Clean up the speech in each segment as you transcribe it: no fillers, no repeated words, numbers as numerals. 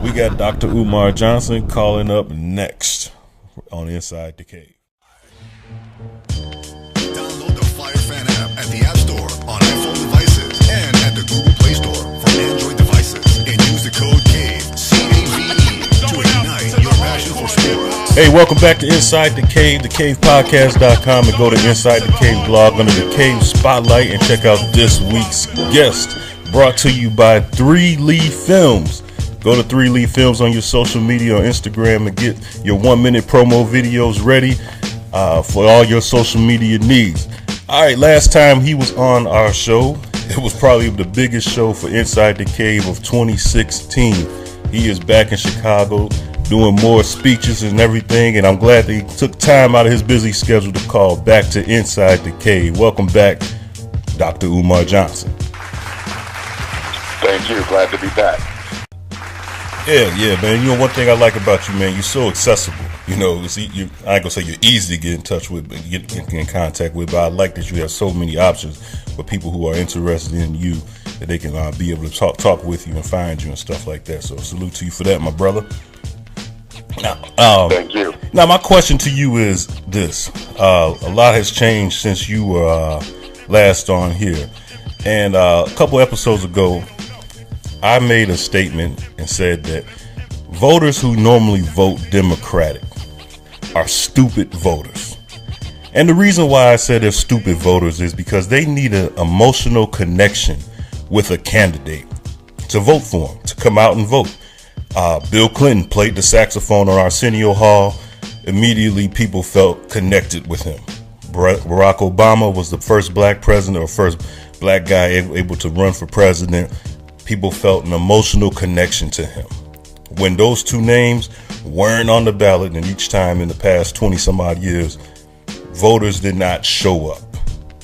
We got Dr. Umar Johnson calling up next on Inside the Cave. Download the FireFan app at the App Store on iPhone devices and at the Google Play Store for Android devices. And use the code CAVE, C-A-V-E, to ignite your passion for sports. Hey, welcome back to Inside the Cave, thecavepodcast.com, and go to Inside the Cave blog under the Cave Spotlight and check out this week's guest, brought to you by 3 Lee Films. Go to 3 Lee Films on your social media or Instagram and get your 1-minute promo videos ready for all your social media needs. All right, last time he was on our show, it was probably the biggest show for Inside the Cave of 2016. He is back in Chicago doing more speeches and everything, and I'm glad that he took time out of his busy schedule to call back to Inside the Cave. Welcome back, Dr. Umar Johnson. Thank you. Glad to be back. Yeah, man. You know, one thing I like about you, man, you're so accessible. You know, I ain't gonna say you're easy to get in touch with, but get in contact with, but I like that you have so many options for people who are interested in you, that they can be able to talk with you and find you and stuff like that. So salute to you for that, my brother. Now, thank you. Now, my question to you is this. A lot has changed since you were last on here. And a couple episodes ago, I made a statement and said that voters who normally vote Democratic are stupid voters. And the reason why I said they're stupid voters is because they need an emotional connection with a candidate to vote for them, to come out and vote. Bill Clinton played the saxophone on Arsenio Hall. Immediately, people felt connected with him. Barack Obama was the first black president, or first black guy able to run for president. People felt an emotional connection to him. When those two names weren't on the ballot, and each time in the past 20 some odd years, voters did not show up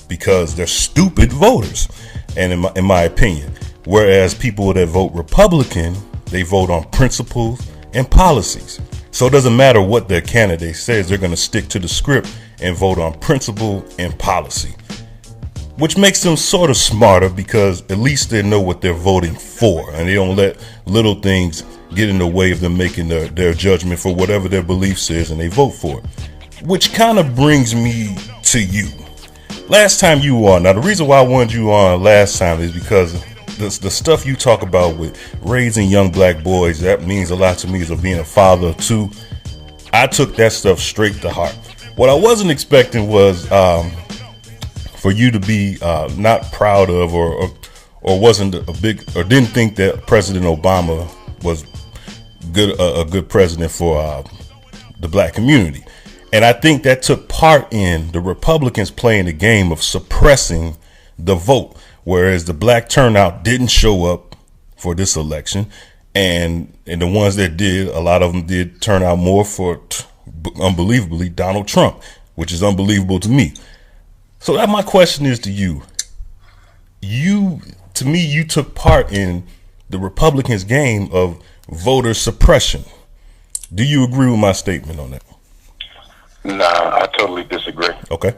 because they're stupid voters, and in my opinion. Whereas people that vote Republican, they vote on principles and policies. So it doesn't matter what their candidate says, they're going to stick to the script and vote on principle and policy, which makes them sort of smarter because at least they know what they're voting for, and they don't let little things get in the way of them making their judgment for whatever their beliefs is, and they vote for it. Which kind of brings me to you. Last time you were on, now the reason why I wanted you on last time is because the stuff you talk about with raising young black boys, that means a lot to me as of being a father of 2. I took that stuff straight to heart. What I wasn't expecting was for you to be not proud of or wasn't a big, or didn't think that President Obama was a good president for the black community. And I think that took part in the Republicans playing the game of suppressing the vote, whereas the black turnout didn't show up for this election. And the ones that did, a lot of them did turn out more for, unbelievably, Donald Trump, which is unbelievable to me. So that my question is to you. To me, you took part in the Republicans' game of voter suppression. Do you agree with my statement on that? Nah, I totally disagree. Okay.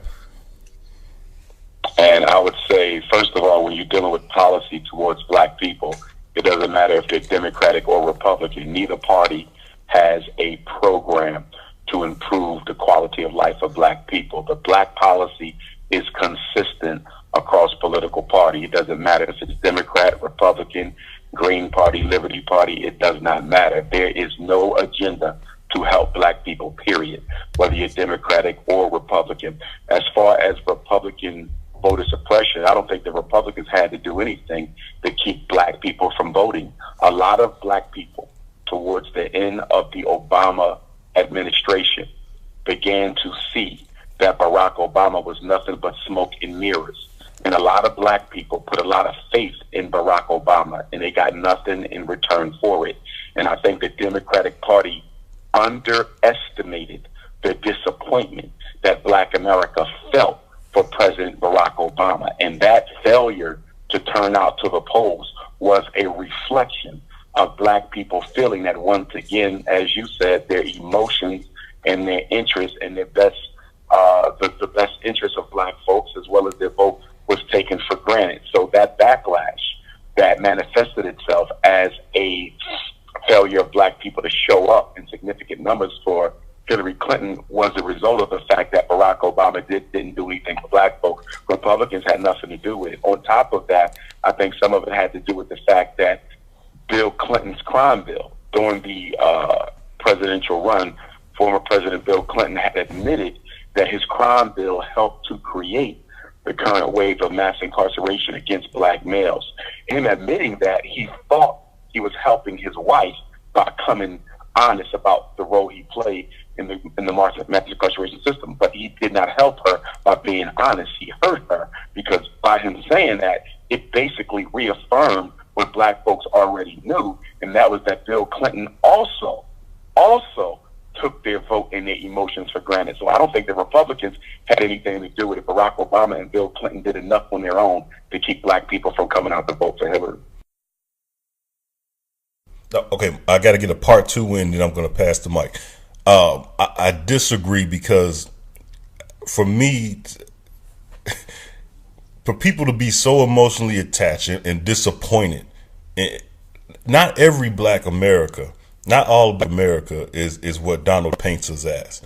And I would say, first of all, when you're dealing with policy towards black people, it doesn't matter if they're Democratic or Republican. Neither party has a program to improve the quality of life of black people. The black policy is consistent across political party. It doesn't matter if it's Democrat, Republican, Green Party, Liberty Party. It does not matter. There is no agenda to help black people, period, whether you're Democratic or Republican. As far as Republican voter suppression, I don't think the Republicans had to do anything to keep black people from voting. A lot of black people towards the end of the Obama administration began to see that Barack Obama was nothing but smoke and mirrors. And a lot of black people put a lot of faith in Barack Obama, and they got nothing in return for it. And I think the Democratic Party underestimated the disappointment that black America felt for President Barack Obama. And that failure to turn out to the polls was a reflection of black people feeling that, once again, as you said, their emotions and their interests and their best, the best interests of black folks, as well as their vote, was taken for granted. So that backlash that manifested itself as a failure of black people to show up in significant numbers for Hillary Clinton was the result of the fact that Barack Obama didn't do anything for black folks. Republicans had nothing to do with it. On top of that, I think some of it had to do with the fact that Bill Clinton's crime bill during the presidential run, former President Bill Clinton had admitted that his crime bill helped to create the current wave of mass incarceration against black males. Him admitting that, he thought he was helping his wife by coming honest about the role he played in the mass incarceration system, but he did not help her by being honest. He hurt her, because by him saying that, it basically reaffirmed what black folks already knew, and that was that Bill Clinton also took their vote and their emotions for granted. So I don't think the Republicans had anything to do with it. Barack Obama and Bill Clinton did enough on their own to keep black people from coming out to vote for Hillary. Okay, I got to get a part two in, then I'm going to pass the mic. I disagree, because for me, for people to be so emotionally attached and disappointed, not every black America, not all of America is what Donald paints us as.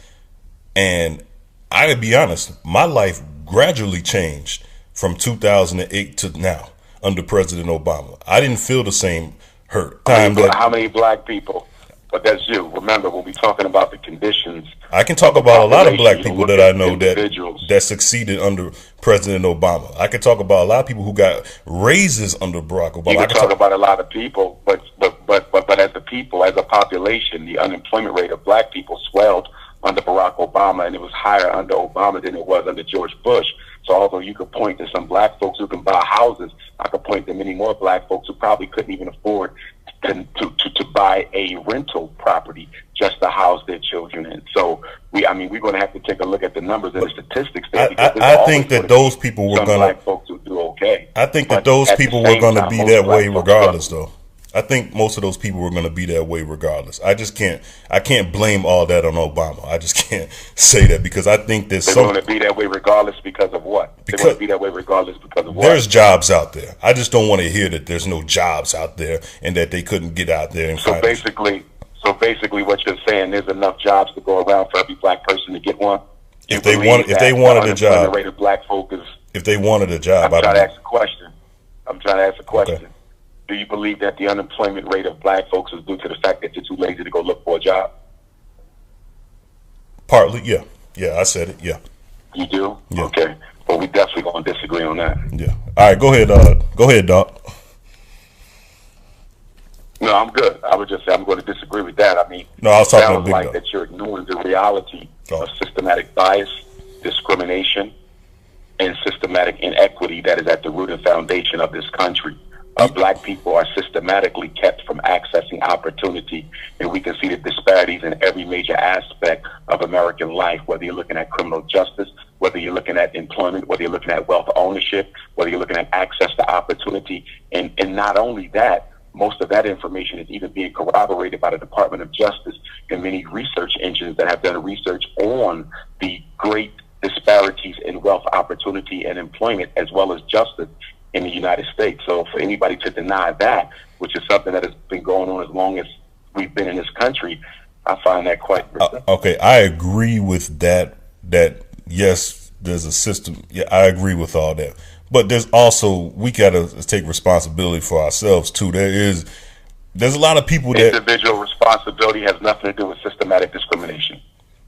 And I gotta be honest, my life gradually changed from 2008 to now under President Obama. I didn't feel the same hurt. How many black people? But that's you. Remember, when we're talking about the conditions, I can talk about a lot of black people that I know that succeeded under President Obama. I can talk about a lot of people who got raises under Barack Obama. You can talk about a lot of people, but as a people, as a population, the unemployment rate of black people swelled under Barack Obama, and it was higher under Obama than it was under George Bush. So although you could point to some black folks who can buy houses, I could point to many more black folks who probably couldn't even afford to buy a rental property just to house their children in. So we're going to have to take a look at the numbers and the statistics there. I think that those people were going to, black folks who do okay. I think that those people were going to be that way regardless, though. I think most of those people were going to be that way regardless. I can't blame all that on Obama. I just can't say that, because I think there's they're going to be that way regardless because of what? They're going to be that way regardless because of what? There's jobs out there. I just don't want to hear that there's no jobs out there and that they couldn't get out there and So basically what you're saying, there's enough jobs to go around for every black person to get one? If they wanted a job. Rate of black folk is, if they wanted a job. I'm trying to ask a question. Okay. Do you believe that the unemployment rate of black folks is due to the fact that you're too lazy to go look for a job? Partly, yeah. Yeah, I said it, yeah. You do? Yeah. Okay. Well, we definitely going to disagree on that. Yeah. All right, go ahead. Go ahead, Doc. No, I'm good. I would just say I'm going to disagree with that. I mean, no, I was talking about like that you're ignoring the reality of systematic bias, discrimination, and systematic inequity that is at the root and foundation of this country. Black people are systematically kept from accessing opportunity, and we can see the disparities in every major aspect of American life, whether you're looking at criminal justice, whether you're looking at employment, whether you're looking at wealth ownership, whether you're looking at access to opportunity. And not only that, most of that information is even being corroborated by the Department of Justice and many research engines that have done research on the great disparities in wealth, opportunity, and employment, as well as justice in the United States. So for anybody to deny that, which is something that has been going on as long as we've been in this country, I find that quite okay, I agree with that yes, there's a system. Yeah, I agree with all that. But there's also, we got to take responsibility for ourselves too. There's a lot of people that individual responsibility has nothing to do with systematic discrimination.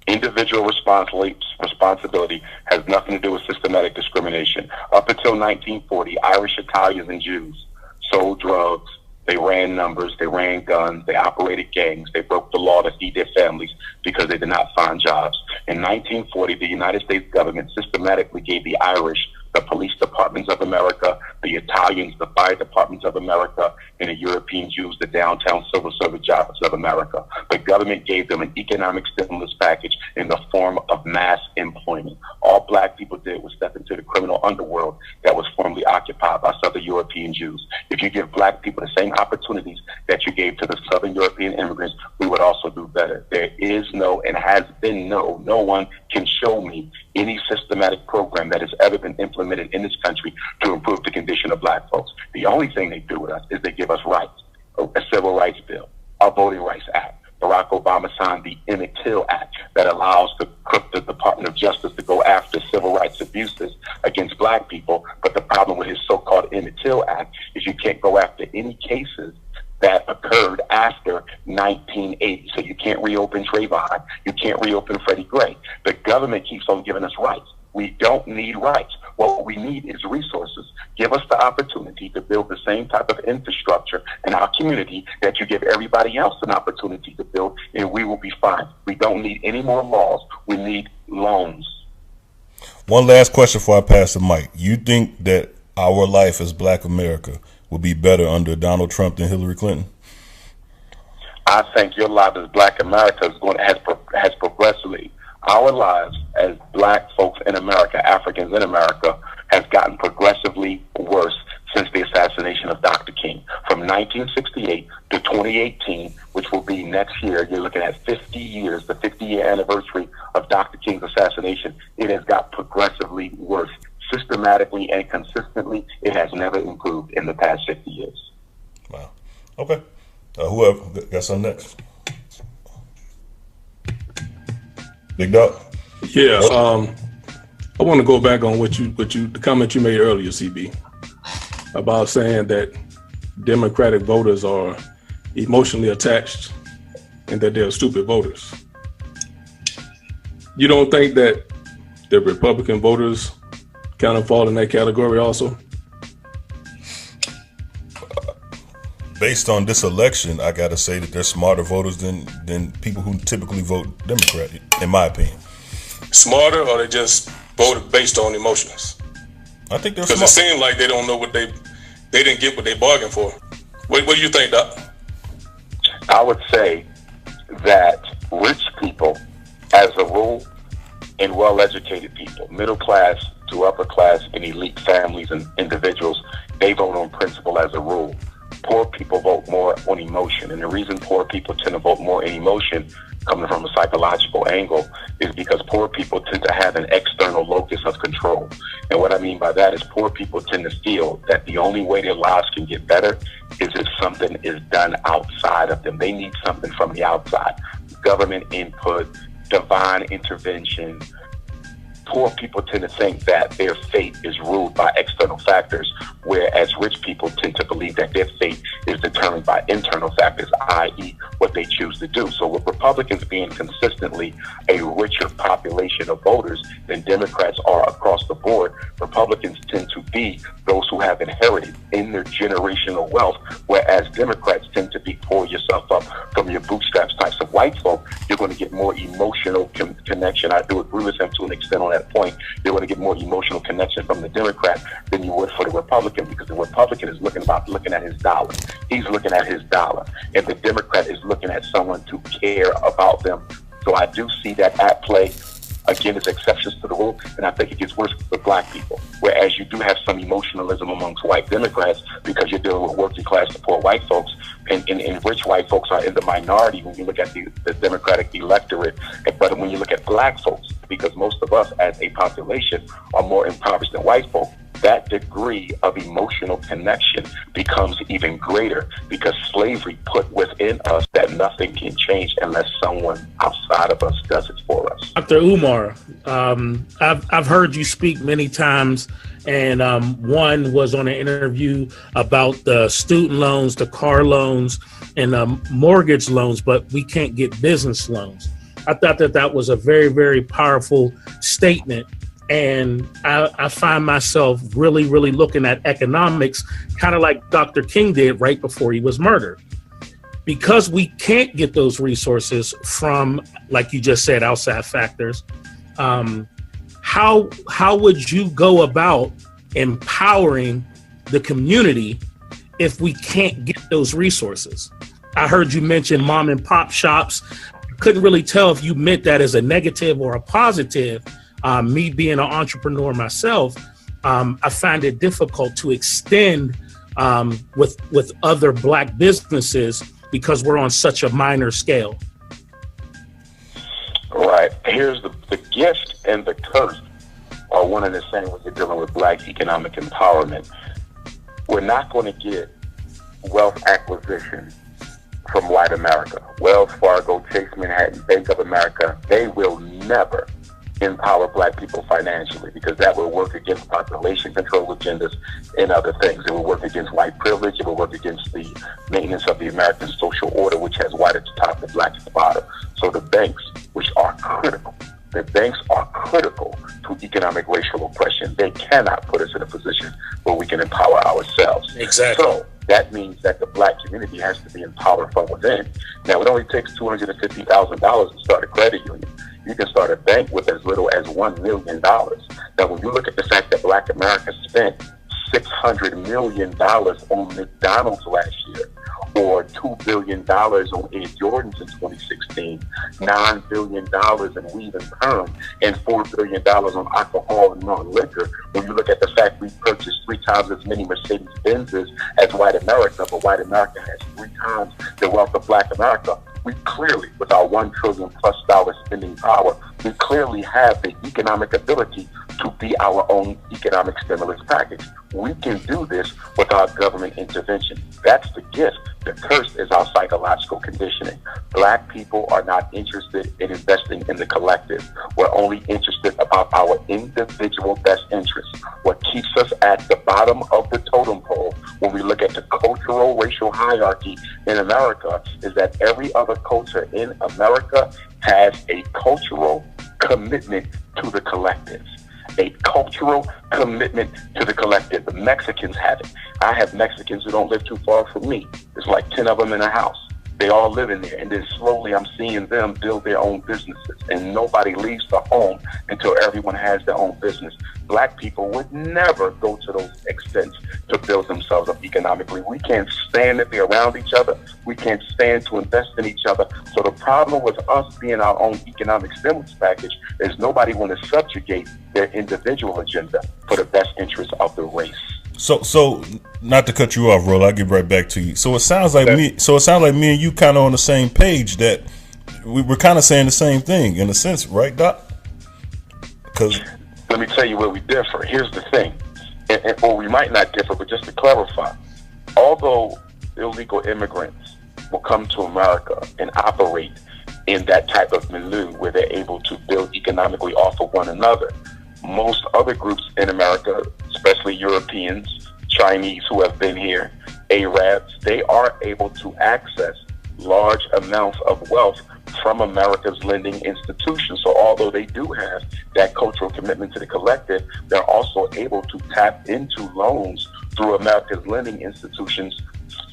Individual responsibility has nothing to do with systematic discrimination. Up until 1940, Irish, Italians, and Jews sold drugs. They ran numbers. They ran guns. They operated gangs. They broke the law to feed their families because they did not find jobs. In 1940, the United States government systematically gave the Irish the police departments of America, the Italians the fire departments of America, and the European Jews the downtown civil service jobs of America. The government gave them an economic stimulus package in the form of mass employment. All black people did was step into the criminal underworld that was formerly occupied by Southern European Jews. If you give black people the same opportunities that you gave to the Southern European immigrants, we would also do better. There is no and has been no one can show me any systematic program that has ever been implemented in this country to improve the condition of black folks. The only thing they do with us is they give us rights, a civil rights bill, a Voting Rights Act. Barack Obama signed the Emmett Till Act that allows the Department of Justice to go after civil rights abuses against black people. But the problem with his so-called Emmett Till Act is you can't go after any cases that occurred after 1980. So you can't reopen Trayvon. You can't reopen Freddie Gray. The government keeps on giving us rights. We don't need rights. What we need is resources. Give us the opportunity to build the same type of infrastructure in our community that you give everybody else an opportunity to build, and we will be fine. We don't need any more laws. We need loans. One last question before I pass the mic. You think that our life as Black America will be better under Donald Trump than Hillary Clinton? I think your life as Black America has progressively. Our lives as Black folks in America, Africans in America, has gotten progressively worse since the assassination of Dr. King. From 1968 to 2018, which will be next year, you're looking at 50 years, the 50-year anniversary of Dr. King's assassination. It has got progressively worse. Systematically and consistently, it has never improved in the past 50 years. Wow. Okay. Whoever got something next? Big Dog? Yeah. I want to go back on the comment you made earlier, CB, about saying that Democratic voters are emotionally attached and that they're stupid voters. You don't think that the Republican voters kind of fall in that category also? Based on this election, I got to say that they're smarter voters than people who typically vote Democrat, in my opinion. Smarter, or they just voted based on emotions? I think they're smart. Because it seems like they don't know what they didn't get what they bargained for. What do you think, Doc? I would say that rich people, as a rule, and well-educated people, middle class to upper class and elite families and individuals, they vote on principle as a rule. Poor people vote more on emotion. And the reason poor people tend to vote more in emotion, coming from a psychological angle, is because poor people tend to have an external locus of control. And what I mean by that is poor people tend to feel that the only way their lives can get better is if something is done outside of them. They need something from the outside. Government input, divine intervention. Poor people tend to think that their fate is ruled by external factors, whereas rich people tend to believe that their fate is determined by internal factors, i.e. what they choose to do. So with Republicans being consistently a richer population of voters than Democrats are across the board, Republicans tend to be those who have inherited in their generational wealth, whereas Democrats tend to be pull yourself up from your bootstraps types of white folk. You're going to get more emotional connection. I do agree with him to an extent on that point. You're going to get more emotional connection from the Democrat than you would for the Republican, because the Republican is looking at his dollar. He's looking at his dollar, and the Democrat is looking at someone to care about them. So I do see that at play. Again, there's exceptions to the rule, and I think it gets worse with Black people. Whereas you do have some emotionalism amongst white Democrats because you're dealing with working class to poor white folks, and rich white folks are in the minority when you look at the Democratic electorate. But when you look at Black folks, because most of us as a population are more impoverished than white folk, that degree of emotional connection becomes even greater because slavery put within us that nothing can change unless someone outside of us does it for us. Dr. Umar, I've heard you speak many times, and one was on an interview about the student loans, the car loans, and mortgage loans, but we can't get business loans. I thought that was a very, very powerful statement. And I find myself really, really looking at economics, kind of like Dr. King did right before he was murdered. Because we can't get those resources from, like you just said, outside factors, how would you go about empowering the community if we can't get those resources? I heard you mention mom and pop shops. Couldn't really tell if you meant that as a negative or a positive. Me being an entrepreneur myself, I find it difficult to extend with other Black businesses because we're on such a minor scale. Right. Here's the gift and the curse are one and the same when you're dealing with Black economic empowerment. We're not going to get wealth acquisition from white America. Wells Fargo, Chase Manhattan, Bank of America, they will never empower black people financially, because that will work against population control agendas and other things. It will work against white privilege. It will work against the maintenance of the American social order, which has white at the top and black at the bottom. So the banks, which are critical, the banks are critical to economic racial oppression. They cannot put us in a position where we can empower ourselves. Exactly. So that means that the black community has to be empowered from within. Now, it only takes $250,000 to start a credit union. You can start a bank with as little as $1 million. Now, when you look at the fact that black America spent $600 million on McDonald's last year, or $2 billion on Air Jordans in 2016, $9 billion in weave and perm, and $4 billion on alcohol and non-liquor. When you look at the fact we purchased 3 times as many Mercedes-Benzes as white America, but white America has 3 times the wealth of black America, we clearly, with our $1 trillion+ spending power, we clearly have the economic ability to be our own economic stimulus package. We can do this without government intervention. That's the gift. The curse is our psychological conditioning. Black people are not interested in investing in the collective. We're only interested about our individual best interests. What keeps us at the bottom of the totem pole when we look at the cultural racial hierarchy in America is that every other culture in America has a cultural commitment to the collective. A cultural commitment to the collective. The Mexicans have it. I have Mexicans who don't live too far from me. There's like 10 of them in a house. They all live in there. And then slowly I'm seeing them build their own businesses. And nobody leaves the home until everyone has their own business. Black people would never go to those extents to build themselves up economically. We can't stand to be around each other. We can't stand to invest in each other. So the problem with us being our own economic stimulus package is nobody want to subjugate their individual agenda for the best interest of the race. So not to cut you off, Roll, I'll get right back to you. So it sounds like me and you kind of on the same page, that we're kind of saying the same thing in a sense, right, Doc? Because let me tell you where we differ. Here's the thing, or we might not differ, but just to clarify, although illegal immigrants will come to America and operate in that type of milieu where they're able to build economically off of one another, most other groups in America, especially Europeans, Chinese who have been here, Arabs, they are able to access large amounts of wealth from America's lending institutions. So although they do have that cultural commitment to the collective, they're also able to tap into loans through America's lending institutions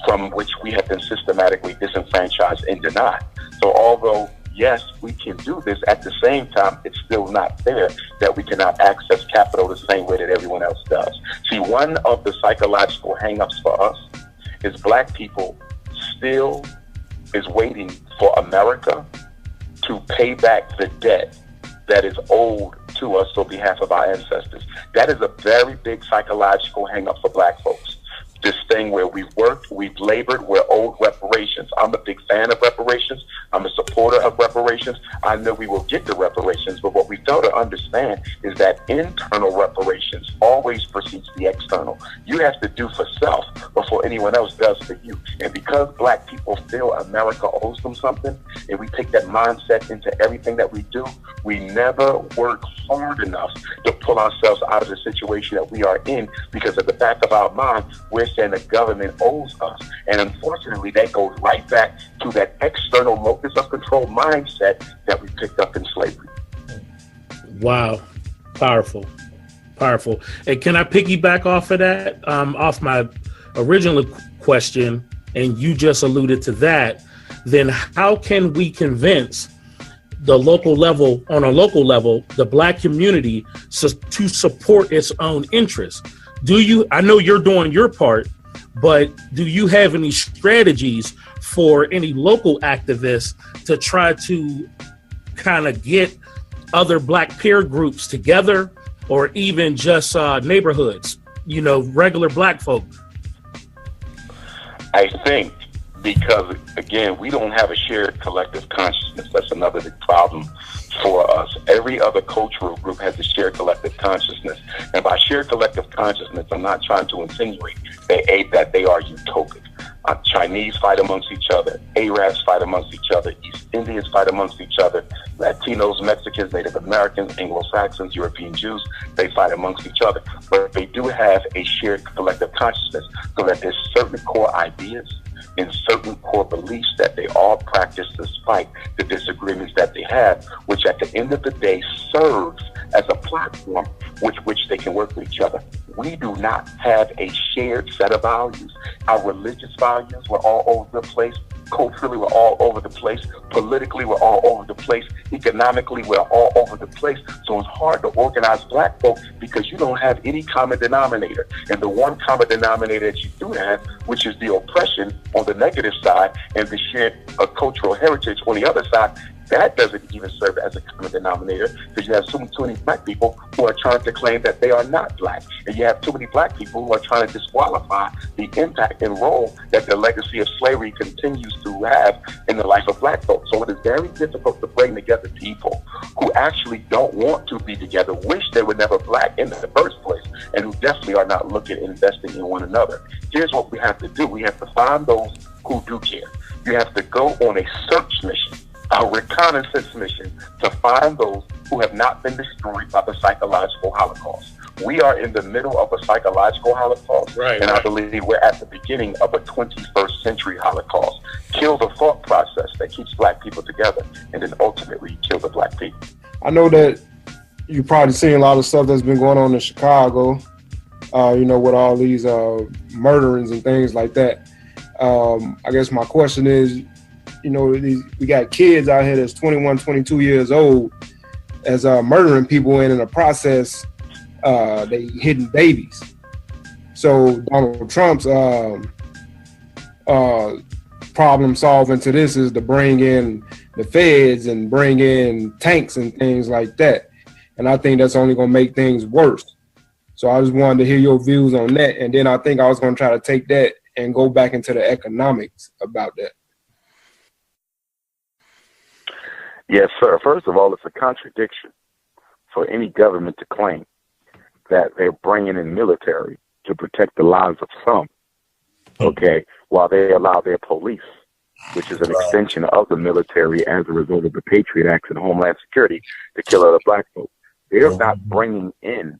from which we have been systematically disenfranchised and denied. So although yes, we can do this, at the same time, it's still not fair that we cannot access capital the same way that everyone else does. See, one of the psychological hang-ups for us is black people still is waiting for America to pay back the debt that is owed to us on behalf of our ancestors. That is a very big psychological hang-up for black folks. This thing where we've worked, we've labored, we're owed reparations. I'm a big fan of reparations. I'm a supporter of reparations. I know we will get the reparations, but what we fail to understand is that internal reparations always precedes the external. You have to do for self before anyone else does for you. And because black people feel America owes them something, and we take that mindset into everything that we do, we never work hard enough to pull ourselves out of the situation that we are in, because at the back of our mind, we're saying the government owes us. And unfortunately, that goes right back to that external locus of control mindset that we picked up in slavery. Wow. Powerful. Powerful. And can I piggyback off of that, off my original question, and you just alluded to that, then how can we convince the local level, on a local level, the black community to support its own interests? I know you're doing your part, but do you have any strategies for any local activists to try to kind of get other black peer groups together, or even just neighborhoods, regular black folk? I think because, again, we don't have a shared collective consciousness. That's another big problem for us. Every other cultural group has a shared collective consciousness. And by shared collective consciousness, I'm not trying to insinuate that they are utopic. Chinese fight amongst each other, Arabs fight amongst each other, East Indians fight amongst each other, Latinos, Mexicans, Native Americans, Anglo-Saxons, European Jews, they fight amongst each other. But they do have a shared collective consciousness, so that there's certain core ideas and certain core beliefs that they all practice despite the disagreements that they have, which at the end of the day serves as a platform with which they can work with each other. We do not have a shared set of values. Our religious values were all over the place. Culturally, we're all over the place. Politically, we're all over the place. Economically, we're all over the place. So it's hard to organize black folks because you don't have any common denominator. And the one common denominator that you do have, which is the oppression on the negative side and the shared cultural heritage on the other side, that doesn't even serve as a common denominator, because you have too many black people who are trying to claim that they are not black. And you have too many black people who are trying to disqualify the impact and role that the legacy of slavery continues to have in the life of black folks. So it is very difficult to bring together people who actually don't want to be together, wish they were never black in the first place, and who definitely are not looking at investing in one another. Here's what we have to do. We have to find those who do care. You have to go on a search mission, a reconnaissance mission, to find those who have not been destroyed by the psychological Holocaust. We are in the middle of a psychological Holocaust, and I believe we're at the beginning of a 21st century Holocaust. Kill the thought process that keeps black people together, and then ultimately kill the black people. I know that you've probably seen a lot of stuff that's been going on in Chicago, with all these murderings and things like that. I guess my question is, we got kids out here that's 21, 22 years old as murdering people, and in the process, they hitting babies. So Donald Trump's problem solving to this is to bring in the feds and bring in tanks and things like that. And I think that's only going to make things worse. So I just wanted to hear your views on that. And then I think I was going to try to take that and go back into the economics about that. Yes, sir. First of all, it's a contradiction for any government to claim that they're bringing in military to protect the lives of some, okay, while they allow their police, which is an extension of the military as a result of the Patriot Act and Homeland Security, to kill other black folks. They're not bringing in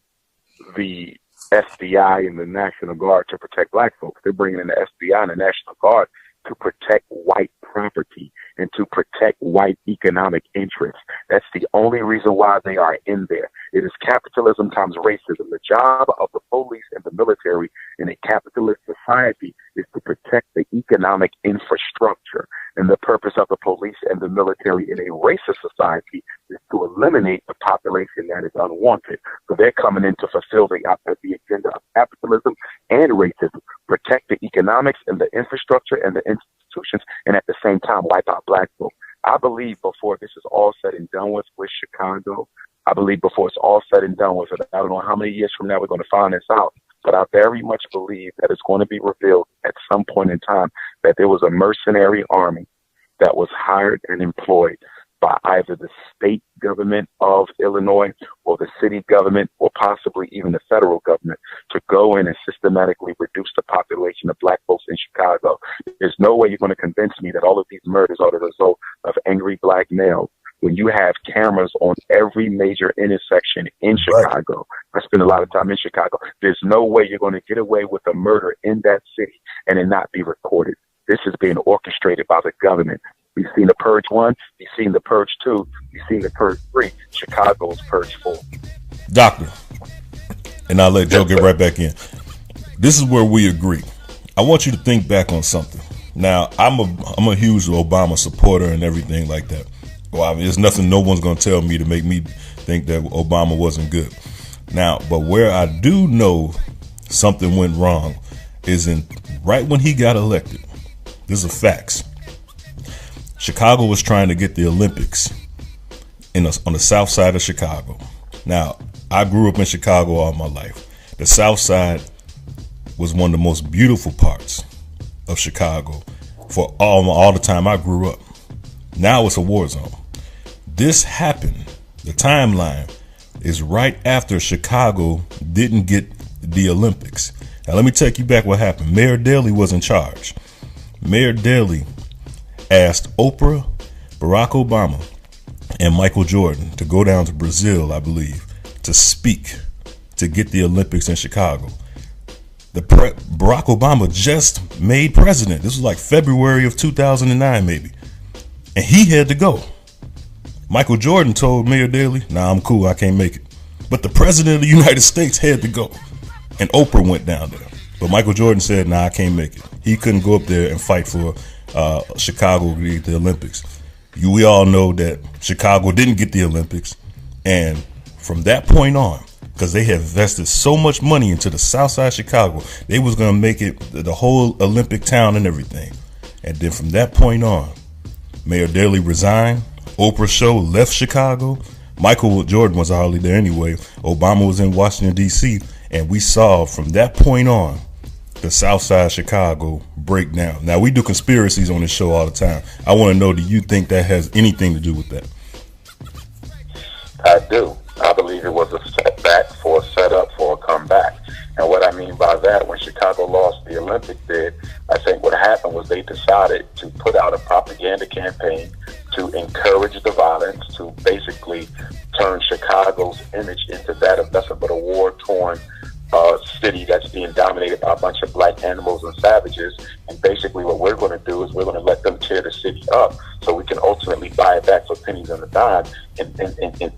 the FBI and the National Guard to protect black folks. They're bringing in the FBI and the National Guard to protect white property and to protect white economic interests. That's the only reason why they are in there. It is capitalism times racism. The job of the police and the military in a capitalist society is to protect the economic infrastructure. And the purpose of the police and the military in a racist society is to eliminate the population that is unwanted. So they're coming in to fulfill the agenda of capitalism and racism, protect the economics and the infrastructure and the institutions, and at the same time wipe out black folk. I believe before this is all said and done with Chicago, I believe before it's all said and done with it, I don't know how many years from now we're going to find this out, but I very much believe that it's going to be revealed at some point in time that there was a mercenary army that was hired and employed by either the state government of Illinois or the city government or possibly even the federal government to go in and systematically reduce the population of black folks in Chicago. There's no way you're going to convince me that all of these murders are the result of angry black males. When you have cameras on every major intersection in Chicago, I spend a lot of time in Chicago, there's no way you're going to get away with a murder in that city and it not be recorded. This is being orchestrated by the government. We've seen the Purge 1, we've seen the Purge 2, we've seen the Purge 3, Chicago's Purge 4. Doctor, and I'll let Joe get right back in. This is where we agree. I want you to think back on something. Now, I'm a huge Obama supporter and everything like that. Well, I mean, there's nothing no one's going to tell me to make me think that Obama wasn't good. Now, but where I do know something went wrong is right when he got elected. These are facts. Chicago was trying to get the Olympics on the south side of Chicago. Now, I grew up in Chicago all my life. The south side was one of the most beautiful parts of Chicago for all the time I grew up. Now it's a war zone. This happened. The timeline is right after Chicago didn't get the Olympics. Now, let me take you back what happened. Mayor Daley was in charge. Mayor Daley asked Oprah, Barack Obama, and Michael Jordan to go down to Brazil, I believe, to speak to get the Olympics in Chicago. Barack Obama just made president. This was like February of 2009, maybe. And he had to go. Michael Jordan told Mayor Daley, nah, I'm cool, I can't make it. But the president of the United States had to go. And Oprah went down there. But Michael Jordan said, nah, I can't make it. He couldn't go up there and fight for Chicago to get the Olympics. We all know that Chicago didn't get the Olympics. And from that point on, because they have invested so much money into the south side of Chicago, they was going to make it the whole Olympic town and everything. And then from that point on, Mayor Daley resigned. Oprah show left Chicago. Michael Jordan was hardly there anyway. Obama was in Washington, D.C. And we saw from that point on the south side of Chicago break down. Now, we do conspiracies on this show all the time. I want to know, do you think that has anything to do with that? I do. I believe it was a setback for a setup for a comeback. And what I mean by that, when Chicago lost the Olympic bid, I think what happened was they decided to put out a propaganda campaign to encourage the violence, to basically turn Chicago's image into that of nothing but a war-torn city that's being dominated by a bunch of black animals and savages. And basically what we're going to do is we're going to let them tear the city up so we can ultimately buy it back for pennies on a dime and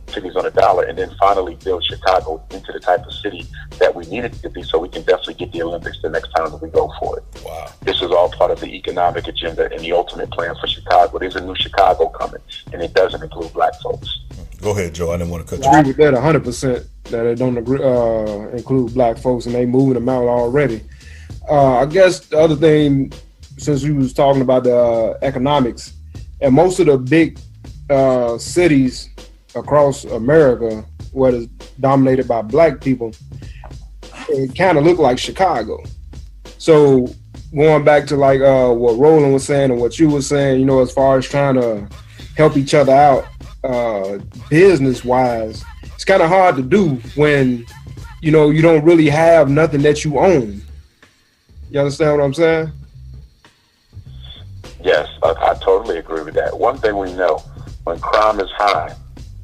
pennies on a dollar, and then finally build Chicago into the type of city that we need it to be, so we can definitely get the Olympics the next time that we go for it. Wow. This is all part of the economic agenda and the ultimate plan for Chicago. There's a new Chicago coming, and it doesn't include black folks. Go ahead, Joe. I didn't want to cut you I off. agree with that 100%, that it don't include black folks, and they moving them out already. I guess the other thing, since we was talking about the economics, and most of the big cities across America, what is dominated by black people, it kind of look like Chicago. So going back to like what Roland was saying and what you were saying, you know, as far as trying to help each other out business wise, it's kind of hard to do when, you know, you don't really have nothing that you own. You understand what I'm saying? Yes, I totally agree with that. One thing we know, when crime is high,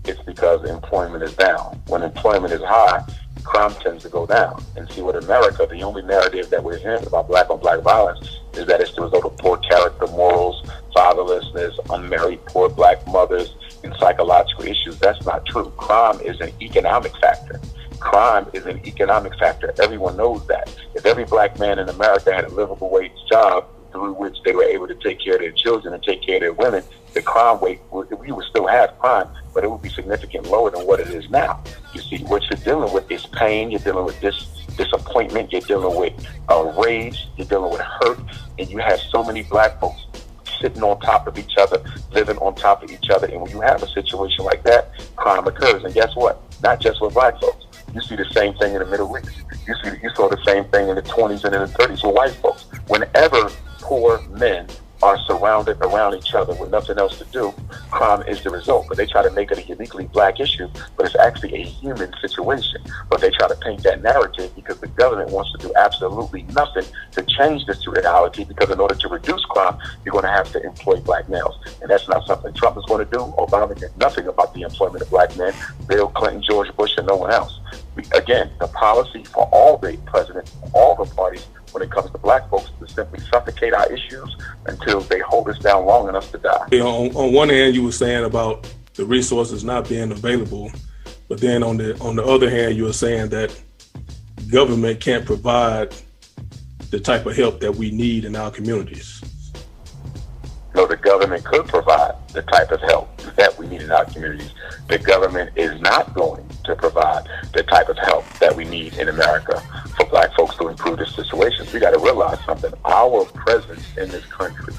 it's because employment is down. When employment is high, crime tends to go down. And see, with America, the only narrative that we're hearing about black on black violence is that it's the result of poor character, morals, fatherlessness, unmarried poor black mothers, and psychological issues. That's not true. Crime is an economic factor. Crime is an economic factor. Everyone knows that. If every black man in America had a livable wage job through which they were able to take care of their children and take care of their women, the crime rate, we would still have crime, but it would be significantly lower than what it is now. You see, what you're dealing with is pain, you're dealing with disappointment, you're dealing with rage, you're dealing with hurt, and you have so many black folks sitting on top of each other, living on top of each other, and when you have a situation like that, crime occurs. And guess what? Not just with black folks. You see the same thing in the Middle East. You saw the same thing in the 20s and in the 30s with white folks. Whenever poor men are surrounded around each other with nothing else to do, crime is the result. But they try to make it a uniquely black issue, but it's actually a human situation. But they try to paint that narrative because the government wants to do absolutely nothing to change this reality, because in order to reduce crime, you're going to have to employ black males. And that's not something Trump is going to do. Obama did nothing about the employment of black men. Bill Clinton, George Bush, and no one else. Again, the policy for all the presidents, all the parties, when it comes to black folks, to simply suffocate our issues until they hold us down long enough to die. On one hand, you were saying about the resources not being available, but then on the other hand, you were saying that government can't provide the type of help that we need in our communities. No, the government could provide the type of help that we need in our communities. The government is not going to provide the type of help that we need in America for black folks to improve the situations. We got to realize something. Our presence in this country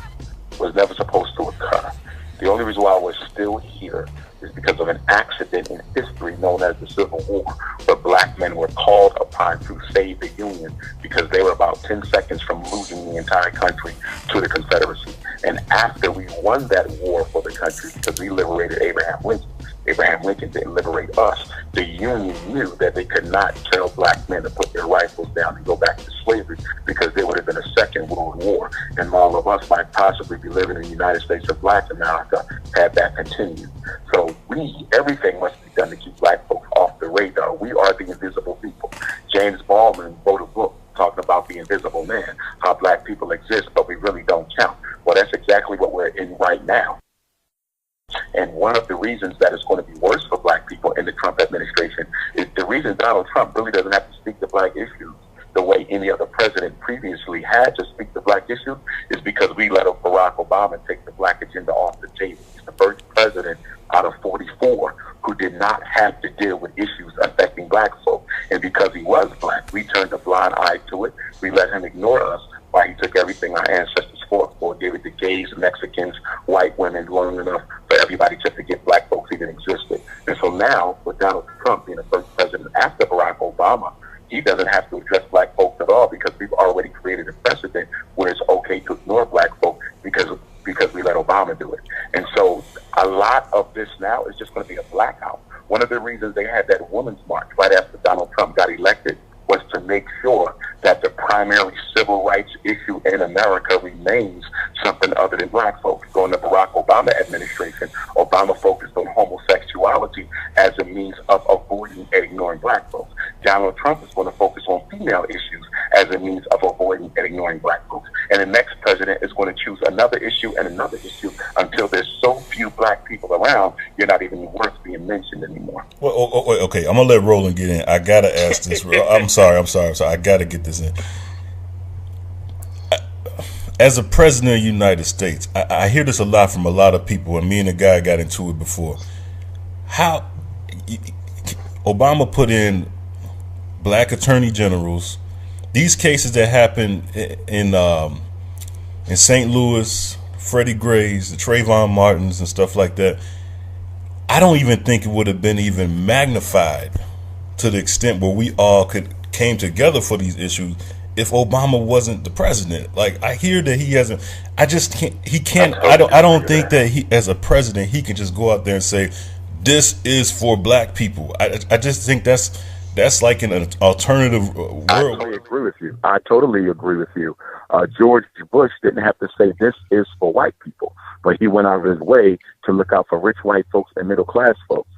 was never supposed to occur. The only reason why we're still here is because of an accident in history known as the Civil War, where black men were called upon to save the Union because they were about 10 seconds from losing the entire country to the Confederacy. And after we won that war for the country, because we liberated Abraham Lincoln, Abraham Lincoln didn't liberate us. The Union knew that they could not tell black men to put their rifles down and go back to slavery, because there would have been a second World War, and all of us might possibly be living in the United States of Black America had that continued. So everything must be done to keep black folks off the radar. We are the invisible people. James Baldwin wrote a book talking about the invisible man, how black people exist, but we really don't count. Well, that's exactly what we're in right now. And one of the reasons that it's going to be worse for black people in the Trump administration is the reason Donald Trump really doesn't have to speak to black issues the way any other president previously had to speak to black issues is because we let Barack Obama take the black agenda off the table. He's the first president out of 44 who did not have to deal with issues affecting black folk. And because he was black, we turned a blind eye to it. We let him ignore us while he took everything our ancestors fought for, gave it to gays, Mexicans, white women, long enough for everybody to forget black folks even existed. And so now, with Donald Trump being the first president after Barack Obama, he doesn't have to address black folks at all, because we've already created a precedent where it's okay to ignore black folk because we let Obama do it. And so a lot of this now is just going to be a blackout. One of the reasons they had that Women's March right after Donald Trump got elected was to make sure that the primary civil rights issue in America remains something other than black folks. During the Barack Obama administration, Obama focused on homosexuality as a means of avoiding and ignoring black folks. Donald Trump is going to focus on female issues as a means of avoiding and ignoring black folks. And the next president is going to choose another issue and another issue until there's so few black people around, you're not even worth being mentioned anymore. Well, okay, I'm going to let Roland get in. I got to ask this. I'm sorry. I got to get this in. As a president of the United States, I hear this a lot from a lot of people, and me and the guy got into it before. How Obama put in black attorney generals, these cases that happened in St. Louis, Freddie Gray's, the Trayvon Martins and stuff like that, I don't even think it would have been even magnified to the extent where we all came together for these issues if Obama wasn't the president. Like, I hear that he hasn't, I just can't, he can't, I don't think that he, as a president, he can just go out there and say, this is for black people. I just think that's like an alternative world. I totally agree with you. George Bush didn't have to say this is for white people, but he went out of his way to look out for rich white folks and middle class folks.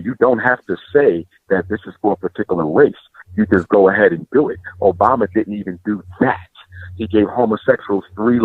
You don't have to say that this is for a particular race. You just go ahead and do it. Obama didn't even do that. He gave homosexuals 3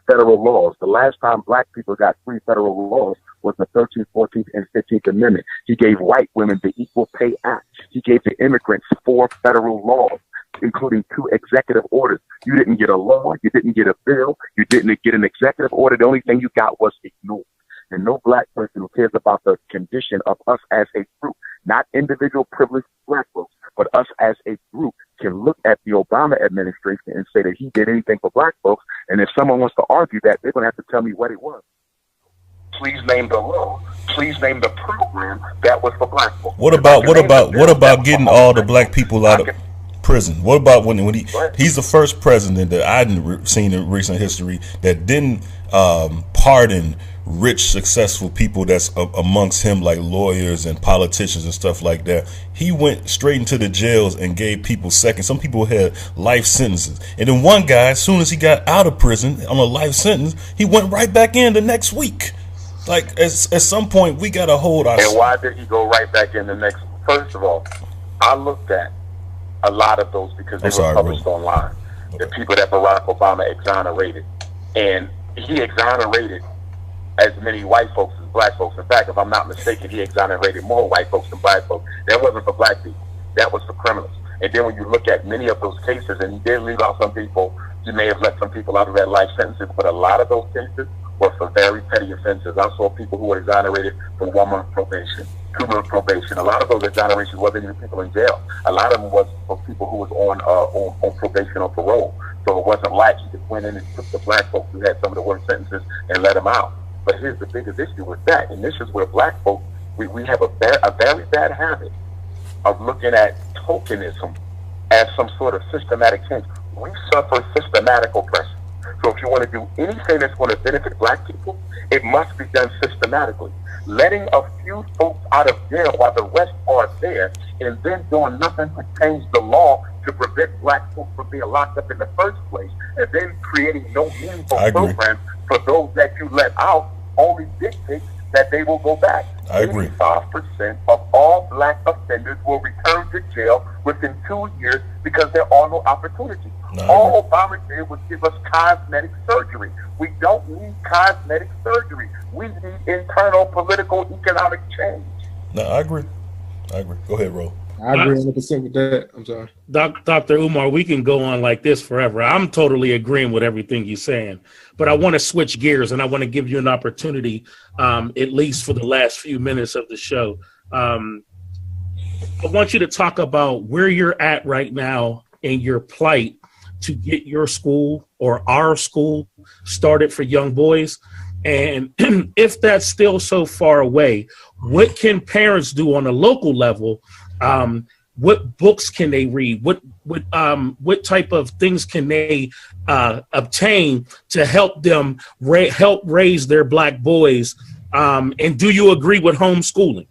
federal laws. The last time black people got 3 federal laws was the 13th, 14th, and 15th Amendment. He gave white women the Equal Pay Act. He gave the immigrants 4 federal laws, including 2 executive orders. You didn't get a law. You didn't get a bill. You didn't get an executive order. The only thing you got was ignored. And no black person who cares about the condition of us as a group, not individual privileged black folks, but us as a group, can look at the Obama administration and say that he did anything for black folks. And if someone wants to argue that, they're going to have to tell me what it was. Please name the law. Please name the program that was for black folks. What about getting all the black people out of prison? What about when he's the first president that I've seen in recent history that didn't pardon rich, successful people that's amongst him, like lawyers and politicians and stuff like that. He went straight into the jails and gave people seconds. Some people had life sentences. And then one guy, as soon as he got out of prison on a life sentence, he went right back in the next week. Like, at some point, we got to hold our... And why did he go right back in the next... First of all, I looked at a lot of those because they were published online. The people that Barack Obama exonerated. And he exonerated as many white folks as black folks. In fact, if I'm not mistaken, he exonerated more white folks than black folks. That wasn't for black people. That was for criminals. And then when you look at many of those cases, and he did leave out some people, he may have let some people out of their life sentences, but a lot of those cases were for very petty offenses. I saw people who were exonerated for 1 month probation, 2 month probation. A lot of those exonerations wasn't even people in jail. A lot of them was for people who was on probation or parole. So it wasn't like he just went in and took the black folks who had some of the worst sentences and let them out. But here's the biggest issue with that, and this is where black folks, we have a very bad habit of looking at tokenism as some sort of systematic change. We suffer systematic oppression. So if you want to do anything that's going to benefit black people, it must be done systematically. letting a few folks out of jail while the rest are there, and then doing nothing to change the law to prevent black folks from being locked up in the first place, and then creating no meaningful programs for those that you let out, only dictates that they will go back. I agree. 85% of all black offenders will return to jail within 2 years because there are no opportunities. All Obama did was give us cosmetic surgery. We don't need cosmetic surgery. We need internal political, economic change. No, I agree. Go ahead, Ro. I agree 100% with that. I'm sorry. Dr. Umar, we can go on like this forever. I'm totally agreeing with everything you're saying, but I want to switch gears and I want to give you an opportunity, at least for the last few minutes of the show. I want you to talk about where you're at right now in your plight to get your school or our school started for young boys. And if that's still so far away, what can parents do on a local level? What books can they read? What type of things can they obtain to help them help raise their black boys? And do you agree with homeschooling?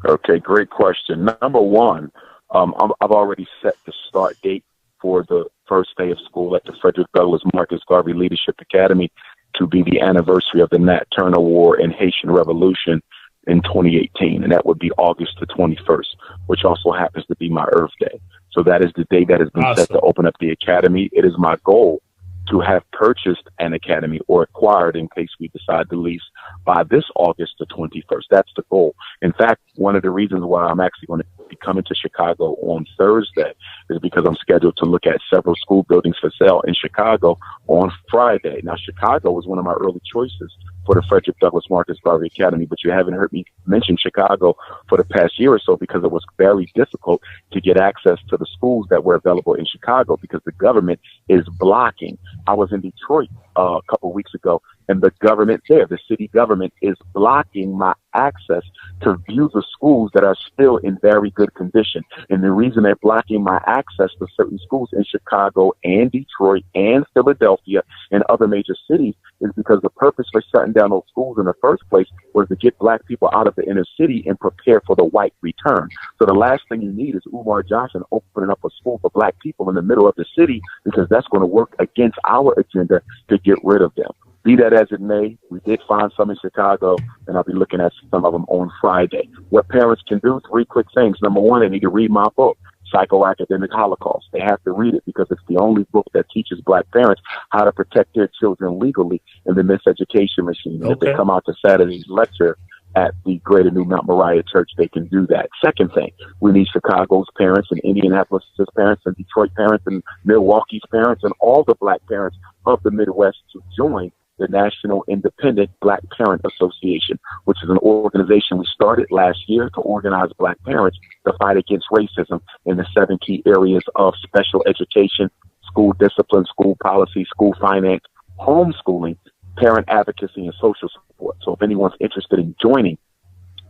Okay, great question. Number one, I've already set the start date for the first day of school at the Frederick Douglass Marcus Garvey Leadership Academy to be the anniversary of the Nat Turner War and Haitian Revolution in 2018, and that would be August the 21st, which also happens to be my Earth Day. So that is the day that has been set to open up the academy. It is my goal to have purchased an academy or acquired, in case we decide to lease, by this August the 21st. That's the goal. In fact, one of the reasons why I'm actually going to be coming to Chicago on Thursday is because I'm scheduled to look at several school buildings for sale in Chicago on Friday. Now, Chicago was one of my early choices for the Frederick Douglass Marcus Garvey Academy, but you haven't heard me mention Chicago for the past year or so because it was very difficult to get access to the schools that were available in Chicago because the government is blocking. I was in Detroit a couple of weeks ago, and the government there, the city government, is blocking my access to view the schools that are still in very good condition. And the reason they're blocking my access to certain schools in Chicago and Detroit and Philadelphia and other major cities is because the purpose for shutting down those schools in the first place was to get black people out of the inner city and prepare for the white return. So the last thing you need is UMAR Johnson opening up a school for black people in the middle of the city, because that's going to work against our agenda to get rid of them. Be that as it may, we did find some in Chicago, and I'll be looking at some of them on Friday. What parents can do, 3 quick things. Number one, they need to read my book, Psychoacademic Holocaust. They have to read it because it's the only book that teaches black parents how to protect their children legally in the miseducation machine. Okay. If they come out to Saturday's lecture at the Greater New Mount Moriah Church, they can do that. Second thing, we need Chicago's parents and Indianapolis' parents and Detroit parents and Milwaukee's parents and all the black parents of the Midwest to join the National Independent Black Parent Association, which is an organization we started last year to organize black parents to fight against racism in the 7 key areas of special education, school discipline, school policy, school finance, homeschooling, parent advocacy, and social support. So if anyone's interested in joining,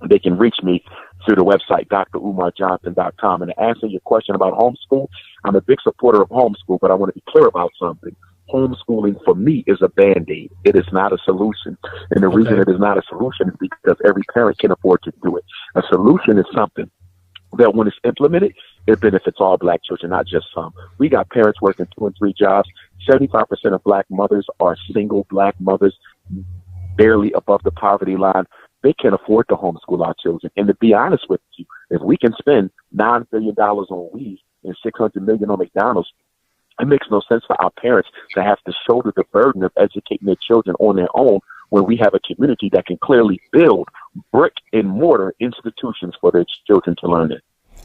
they can reach me through the website, dr.umarjohnson.com. And to answer your question about homeschool, I'm a big supporter of homeschool, but I want to be clear about something. Homeschooling for me is a Band-Aid. It is not a solution. And the reason it is not a solution is because every parent can afford to do it. A solution is something that when it's implemented, it benefits all black children, not just some. We got parents working 2 and 3 jobs. 75% of black mothers are single black mothers, barely above the poverty line. They can't afford to homeschool our children. And to be honest with you, if we can spend $9 billion on weed and $600 million on McDonald's, it makes no sense for our parents to have to shoulder the burden of educating their children on their own when we have a community that can clearly build brick and mortar institutions for their children to learn in.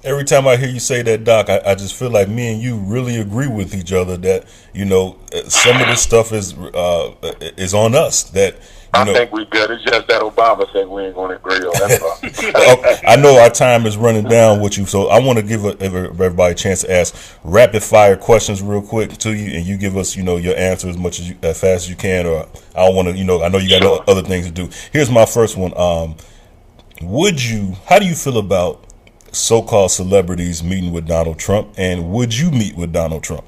Every time I hear you say that, Doc, I just feel like me and you really agree with each other that, you know, some of this stuff is on us. That I think we good. It's just that Obama thing we ain't going to agree on. That's all. I know our time is running down with you, so I want to give everybody a chance to ask rapid fire questions real quick to you, and you give us, you know, your answer as fast as you can. Or I don't want to, you know, I know you got other things to do. Here's my first one. How do you feel about so-called celebrities meeting with Donald Trump, and would you meet with Donald Trump?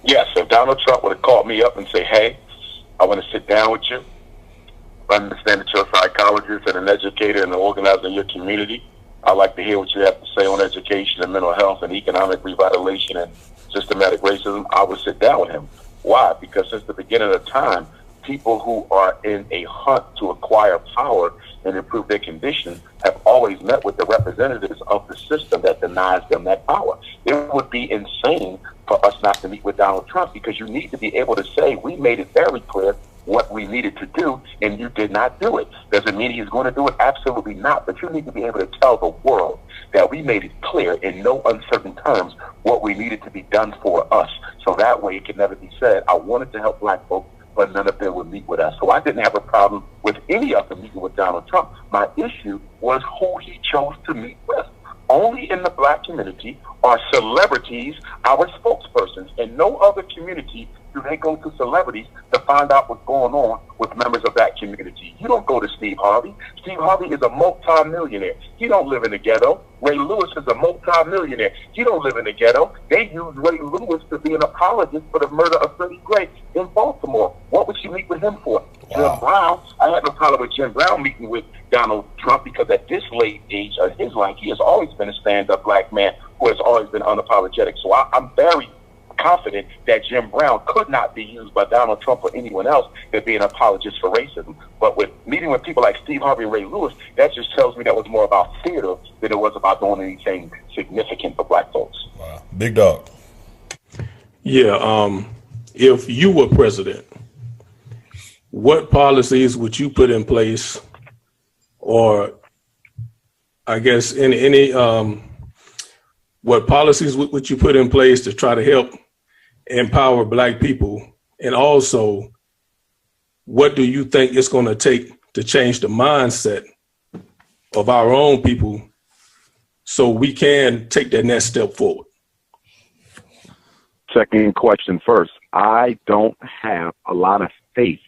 Yes, if Donald Trump would have called me up and say, hey, I want to sit down with you, understand that you're a psychologist and an educator and an organizer in your community. I'd like to hear what you have to say on education and mental health and economic revitalization and systematic racism. I would sit down with him. Why? Because since the beginning of time, people who are in a hunt to acquire power and improve their condition have always met with the representatives of the system that denies them that power. It would be insane for us not to meet with Donald Trump, because you need to be able to say, we made it very clear what we needed to do, and you did not do it. Does it mean he's going to do it? Absolutely not. But you need to be able to tell the world that we made it clear in no uncertain terms what we needed to be done for us. So that way it can never be said, I wanted to help black folks, but none of them would meet with us. So I didn't have a problem with any of them meeting with Donald Trump. My issue was who he chose to meet with. Only in the black community are celebrities our spokespersons. In no other community do they go to celebrities to find out what's going on with members of that community. You don't go to Steve Harvey. Steve Harvey is a multi-millionaire. He don't live in the ghetto. Ray Lewis is a multi-millionaire. He don't live in the ghetto. They use Ray Lewis to be an apologist for the murder of Freddie Gray in Baltimore. What would you meet with him for? Wow. Jim Brown, I had no problem with Jim Brown meeting with Donald Trump, because at this late age of his life, he has always been a stand-up black man who has always been unapologetic. So I'm very confident that Jim Brown could not be used by Donald Trump or anyone else to be an apologist for racism. But with meeting with people like Steve Harvey and Ray Lewis, that just tells me that was more about theater than it was about doing anything significant for black folks. Wow. Big dog. Yeah, if you were president, what policies would you put in place, or I guess what policies would you put in place to try to help empower black people? And also, what do you think it's going to take to change the mindset of our own people so we can take that next step forward? Second question first. I don't have a lot of faith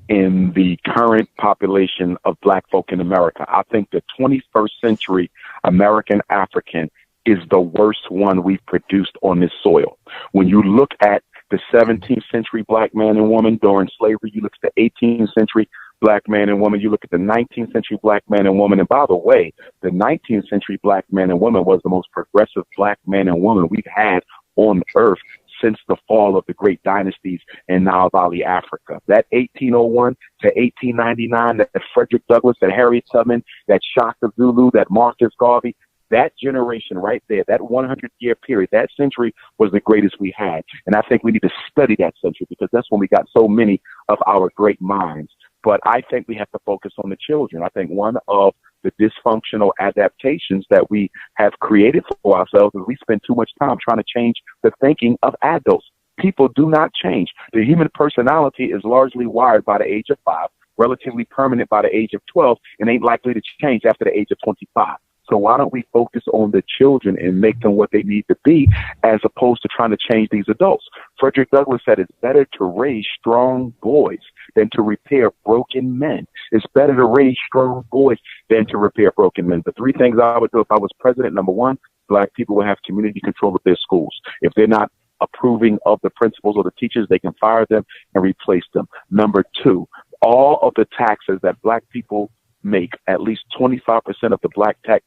in the current population of black folk in America. I think the 21st century American African is the worst one we've produced on this soil. When you look at the 17th century black man and woman during slavery, you look at the 18th century black man and woman, you look at the 19th century black man and woman. And by the way, the 19th century black man and woman was the most progressive black man and woman we've had on earth since the fall of the great dynasties in Nile Valley, Africa. That 1801 to 1899, that Frederick Douglass, that Harriet Tubman, that Shaka Zulu, that Marcus Garvey, that generation right there, that 100-year period, that century was the greatest we had. And I think we need to study that century, because that's when we got so many of our great minds. But I think we have to focus on the children. I think one of the dysfunctional adaptations that we have created for ourselves is we spend too much time trying to change the thinking of adults. People do not change. The human personality is largely wired by the age of 5, relatively permanent by the age of 12, and ain't likely to change after the age of 25. So why don't we focus on the children and make them what they need to be, as opposed to trying to change these adults? Frederick Douglass said it's better to raise strong boys than to repair broken men. It's better to raise strong boys than to repair broken men. The 3 things I would do if I was president: number 1, black people will have community control of their schools. If they're not approving of the principals or the teachers, they can fire them and replace them. Number 2, all of the taxes that black people make, at least 25% of the black tax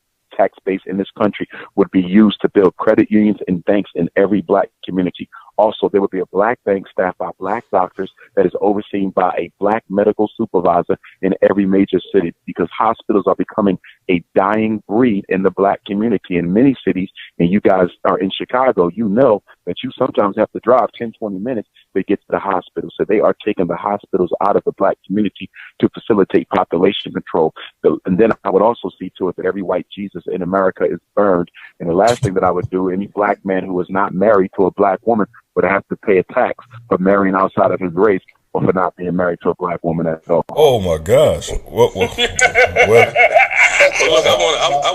base in this country, would be used to build credit unions and banks in every black community. Also, there would be a black bank staffed by black doctors that is overseen by a black medical supervisor in every major city, because hospitals are becoming a dying breed in the black community in many cities. And you guys are in Chicago, you know that you sometimes have to drive 10, 20 minutes to get to the hospital. So they are taking the hospitals out of the black community to facilitate population control. And then I would also see to it that every white Jesus in America is burned. And the last thing that I would do, any black man who is not married to a black woman would have to pay a tax for marrying outside of his race, or for not being married to a black woman at all. Oh my gosh! Well, look, I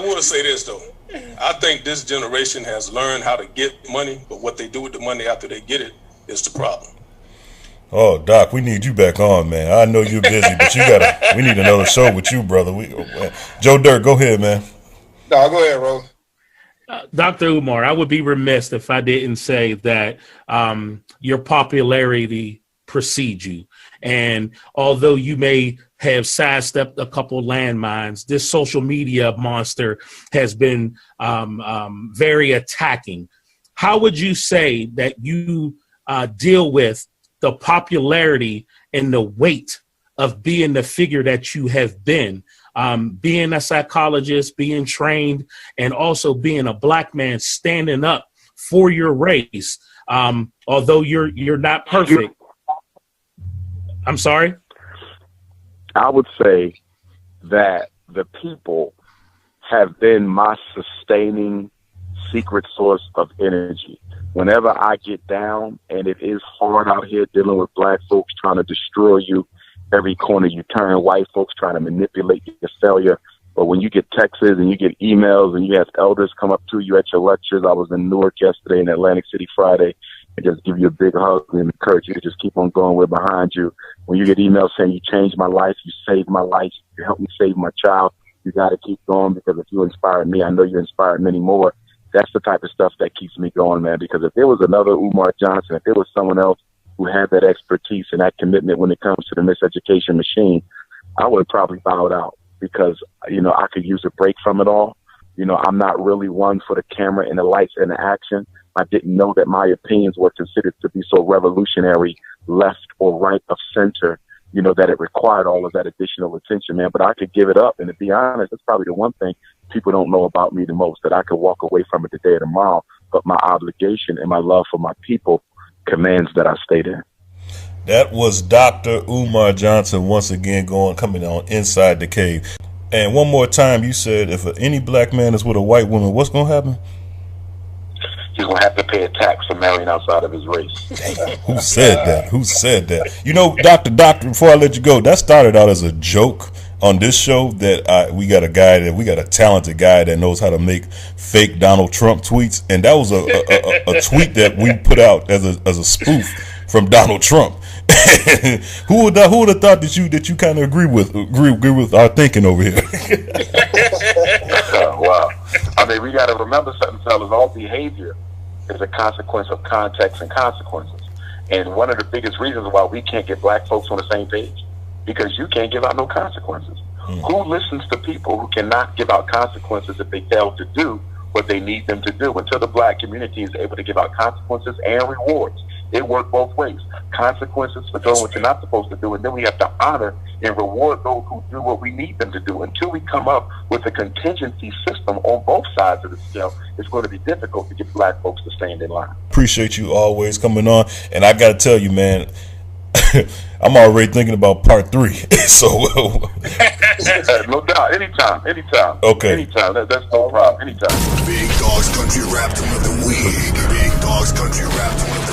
want to say this though. I think this generation has learned how to get money, but what they do with the money after they get it is the problem. Oh, Doc, we need you back on, man. I know you're busy, but we need another show with you, brother. Joe Dirt, go ahead, man. No, go ahead, Rose. Dr. Umar, I would be remiss if I didn't say that your popularity precede you. And although you may have sidestepped a couple landmines, this social media monster has been very attacking. How would you say that you deal with the popularity and the weight of being the figure that you have been, being a psychologist, being trained, and also being a Black man standing up for your race? Although you're not perfect. I'm sorry? I would say that the people have been my sustaining secret source of energy. Whenever I get down, and it is hard out here dealing with Black folks trying to destroy you every corner you turn, white folks trying to manipulate your failure. But when you get texts and you get emails and you have elders come up to you at your lectures, I was in Newark yesterday and Atlantic City Friday, and just give you a big hug and encourage you to just keep on going. We're behind you. When you get emails saying you changed my life, you saved my life, you helped me save my child, you got to keep going, because if you inspired me, I know you inspired many more. That's the type of stuff that keeps me going, man, because if there was another Umar Johnson, if there was someone else who had that expertise and that commitment when it comes to the miseducation machine, I would have probably bowed out, because, you know, I could use a break from it all. You know, I'm not really one for the camera and the lights and the action. I didn't know that my opinions were considered to be so revolutionary, left or right of center, you know, that it required all of that additional attention, man. But I could give it up. And to be honest, that's probably the one thing people don't know about me the most, that I could walk away from it today or tomorrow. But my obligation and my love for my people commands that I stay there. That was Dr. Umar Johnson once again coming on Inside the Cave. And one more time, you said if any Black man is with a white woman, what's going to happen? He's going to have to pay a tax for marrying outside of his race. Who said that? Who said that? You know, Doctor, before I let you go, that started out as a joke on this show, that we got a talented guy that knows how to make fake Donald Trump tweets. And that was a tweet that we put out as a spoof from Donald Trump. Who would have thought that you kind of agree with our thinking over here? Wow. I mean, we got to remember something, fellas. All behavior is a consequence of context and consequences. And one of the biggest reasons why we can't get Black folks on the same page, because you can't give out no consequences. Who listens to people who cannot give out consequences if they fail to do what they need them to do? Until the Black community is able to give out consequences and rewards, it works both ways. Consequences for doing what you're not supposed to do, and then we have to honor and reward those who do what we need them to do. Until we come up with a contingency system on both sides of the scale, it's going to be difficult to get Black folks to stand in line. Appreciate you always coming on, and I got to tell you, man, I'm already thinking about part 3. So no doubt, anytime. Okay. Anytime. That's no problem. Anytime. Big Dogs Country Rap Tune of the Week. Big Dogs Country Rap Tune of the Week.